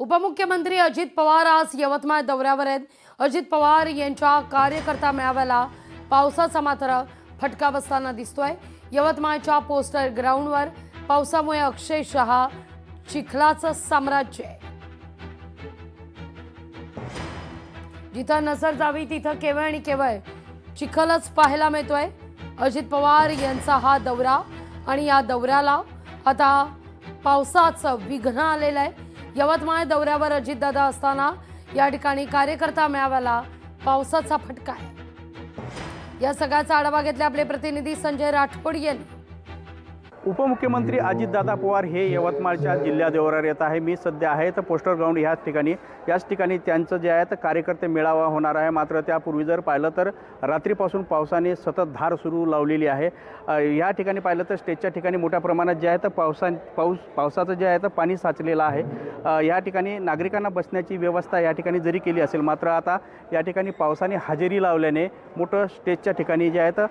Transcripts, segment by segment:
उपमुख्यमंत्री अजित पवार आज यवतमाळ दौऱ्यावर आहेत। अजित पवार यांच्या कार्यकर्ता मेळाव्याला पावसाचा मात्र फटका बसताना दिसतोय। यवतमाळच्या पोस्टर ग्राउंडवर पावसामुळे अक्षरशः चिखलाचं साम्राज्य आहे। जिथं नजर जावी तिथं केवळ आणि केवळ चिखलच पाहायला मिळतोय। अजित पवार यांचा हा दौरा आणि या दौऱ्याला आता पावसाचं विघ्न आलेलं आहे। यवतमाळ दौऱ्यावर अजितदादा असताना या ठिकाणी कार्यकर्ता मेळाव्याला पावसाचा फटका आहे। या सगळ्याचा आढावा घेतला आपले प्रतिनिधी संजय राठोड यांनी। उपमुख्यमंत्री अजितदादा पवार हे यवतमाळच्या जिल्हा दौऱ्यावर येत आहे। मी सध्या आहे तर पोस्टर ग्राउंड याच ठिकाणी त्यांचं जे आहे तर कार्यकर्ते मेळावा होणार आहे। मात्र त्यापूर्वी जर पाहिलं तर रात्रीपासून पावसाने सतत धार सुरू लावलेली आहे। या ठिकाणी पाहिलं तर स्टेजच्या ठिकाणी मोठ्या प्रमाणात जे आहे तर पावसाचं जे आहे तर पाणी साचलेलं आहे। या ठिकाणी नागरिकांना बसण्याची व्यवस्था या ठिकाणी जरी केली असेल, मात्र आता या ठिकाणी पावसाने हजेरी लावल्याने मोठं स्टेजच्या ठिकाणी जे आहे तर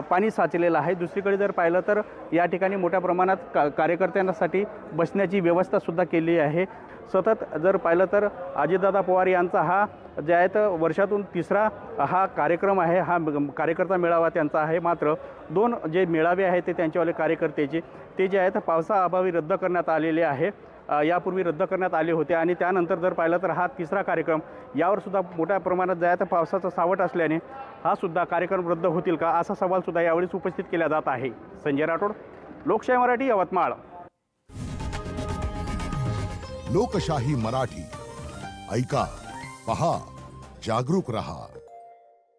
पाणी साचलेलं आहे। दुसरीकडे जर पाहिलं तर या ठिकाणी मोठ्या प्रमाणात कार्यकर्त्यांसाठी बसण्याची व्यवस्था सुद्धा केली आहे। सतत जर पाहिलं तर अजितदादा पवार यांचा हा जे आहे तर वर्षातून तिसरा हा कार्यक्रम आहे। हा कार्यकर्ता मेळावा त्यांचा आहे। मात्र दोन जे मेळावे आहेत ते त्यांच्यावाले कार्यकर्त्याचे ते जे आहे तर पावसाअभावी रद्द करण्यात आलेले आहे। यापूर्वी रद्द करण्यात आले होते आणि त्यानंतर जर पाहिलं तर हा तिसरा कार्यक्रम, यावर सुद्धा मोठ्या प्रमाणात जे आहे तर पावसाचं सावट असल्याने हा सुद्धा कार्यक्रम रद्द होतील का असा सवाल सुद्धा यावेळी उपस्थित केला जात आहे। संजय राठोड, लोकशाही मराठी, यवतमाळ। लोकशाही मराठी ऐका, पहा, जागरूक रहा।